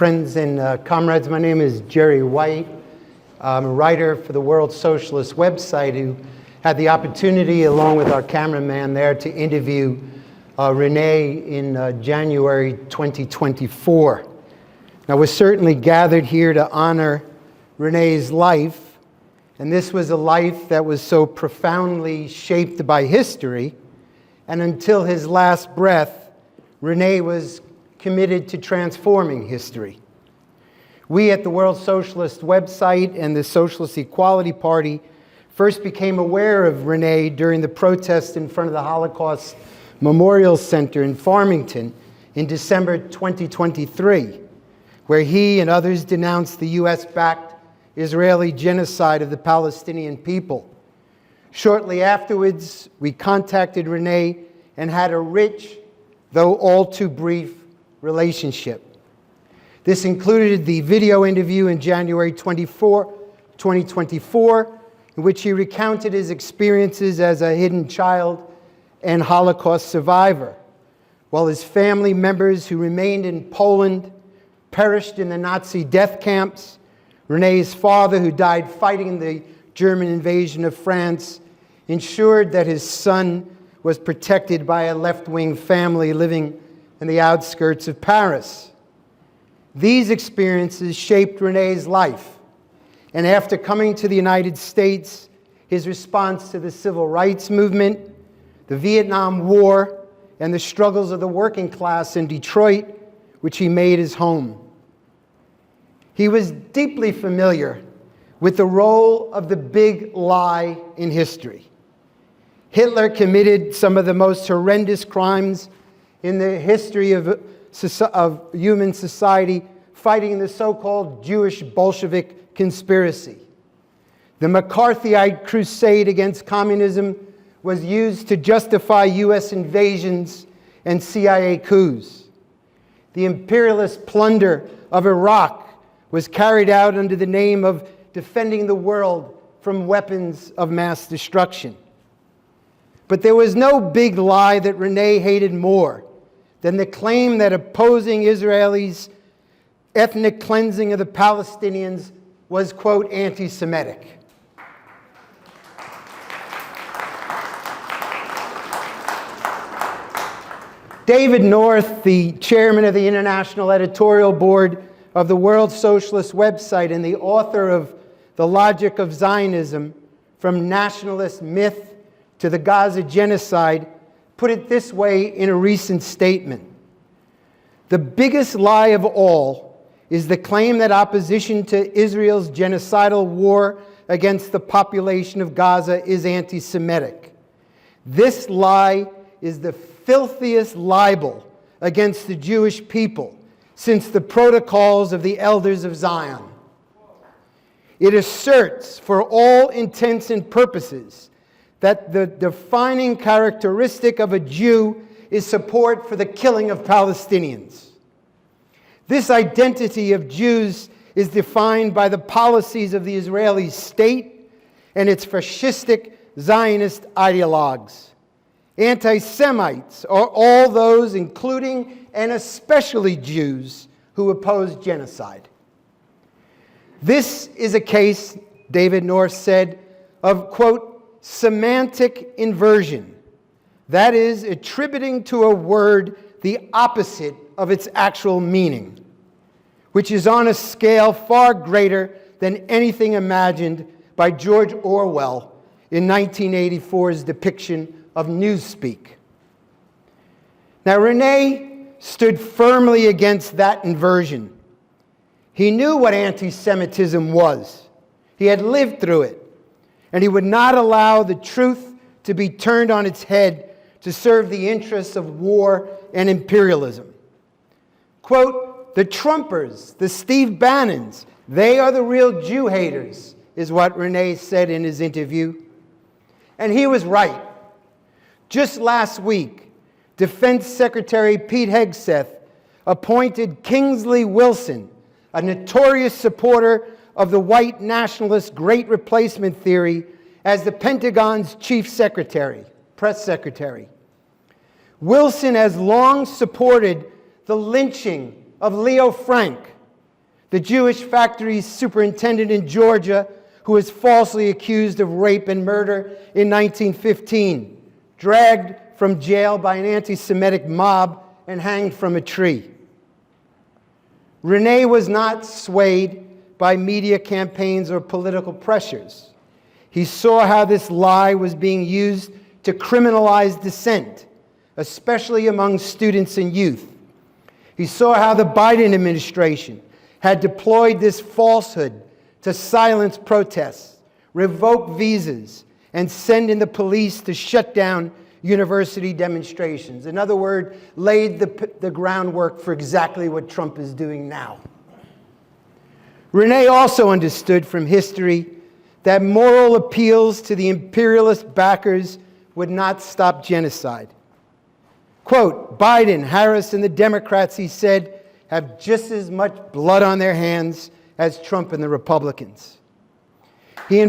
Friends and comrades, my name is Jerry White. I'm a writer for the World Socialist website who had the opportunity, along with our cameraman there, to interview Rene in January 2024. Now, we're certainly gathered here to honor Rene's life, and this was a life that was so profoundly shaped by history, and until his last breath, Rene was committed to transforming history. We at the World Socialist website and the Socialist Equality Party first became aware of Rene during the protest in front of the Holocaust Memorial Center in Farmington in December 2023, where he and others denounced the US-backed Israeli genocide of the Palestinian people. Shortly afterwards, we contacted Rene and had a rich, though all too brief, relationship. This included the video interview in January 2024, in which he recounted his experiences as a hidden child and Holocaust survivor, while his family members who remained in Poland perished in the Nazi death camps. Rene's father, who died fighting the German invasion of France, ensured that his son was protected by a left-wing family living in the outskirts of Paris. These experiences shaped Rene's life, and after coming to the United States, his response to the civil rights movement, the Vietnam War, and the struggles of the working class in Detroit, which he made his home. He was deeply familiar with the role of the big lie in history. Hitler committed some of the most horrendous crimes in the history of human society, fighting the so-called Jewish Bolshevik conspiracy. The McCarthyite crusade against communism was used to justify US invasions and CIA coups. The imperialist plunder of Iraq was carried out under the name of defending the world from weapons of mass destruction. But there was no big lie that Rene hated more than the claim that opposing Israelis' ethnic cleansing of the Palestinians was, quote, anti-Semitic. David North, the chairman of the International Editorial Board of the World Socialist website and the author of The Logic of Zionism, From Nationalist Myth to the Gaza Genocide, put it this way in a recent statement: "The biggest lie of all is the claim that opposition to Israel's genocidal war against the population of Gaza is anti-Semitic. This lie is the filthiest libel against the Jewish people since the protocols of the elders of Zion. It asserts, for all intents and purposes, that the defining characteristic of a Jew is support for the killing of Palestinians. This identity of Jews is defined by the policies of the Israeli state and its fascistic Zionist ideologues. Anti-Semites are all those, including and especially Jews, who oppose genocide. This is a case," David North said, "of, quote, semantic inversion, that is, attributing to a word the opposite of its actual meaning, which is on a scale far greater than anything imagined by George Orwell in 1984's depiction of Newspeak." Now, Rene stood firmly against that inversion. He knew what anti-Semitism was. He had lived through it. And he would not allow the truth to be turned on its head to serve the interests of war and imperialism. Quote, "The Trumpers, the Steve Bannons, they are the real Jew haters," is what Rene said in his interview. And he was right. Just last week, Defense Secretary Pete Hegseth appointed Kingsley Wilson, a notorious supporter of the white nationalist Great Replacement theory, as the Pentagon's chief secretary, press secretary. Wilson has long supported the lynching of Leo Frank, the Jewish factory superintendent in Georgia who was falsely accused of rape and murder in 1915, dragged from jail by an anti-Semitic mob and hanged from a tree. Rene was not swayed by media campaigns or political pressures. He saw how this lie was being used to criminalize dissent, especially among students and youth. He saw how the Biden administration had deployed this falsehood to silence protests, revoke visas, and send in the police to shut down university demonstrations. In other words, laid the groundwork for exactly what Trump is doing now. Rene also understood from history that moral appeals to the imperialist backers would not stop genocide. Quote, Biden, Harris, and the Democrats, he said, have just as much blood on their hands as Trump and the Republicans. He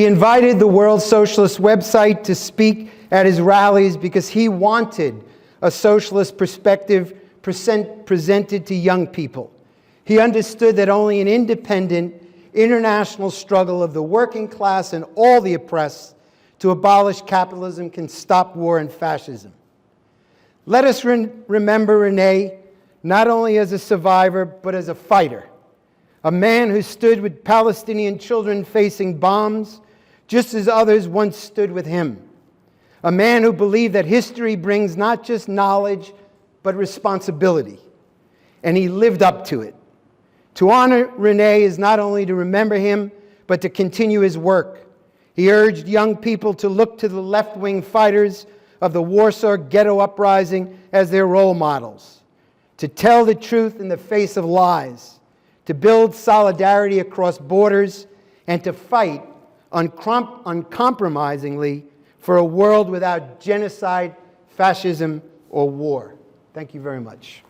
invited the World Socialist website to speak at his rallies because he wanted a socialist perspective presented to young people. He understood that only an independent, international struggle of the working class and all the oppressed to abolish capitalism can stop war and fascism. Let us remember Rene not only as a survivor, but as a fighter, a man who stood with Palestinian children facing bombs, just as others once stood with him. A man who believed that history brings not just knowledge, but responsibility. And he lived up to it. To honor Rene is not only to remember him, but to continue his work. He urged young people to look to the left-wing fighters of the Warsaw Ghetto Uprising as their role models, to tell the truth in the face of lies, to build solidarity across borders, and to fight uncompromisingly for a world without genocide, fascism, or war. Thank you very much.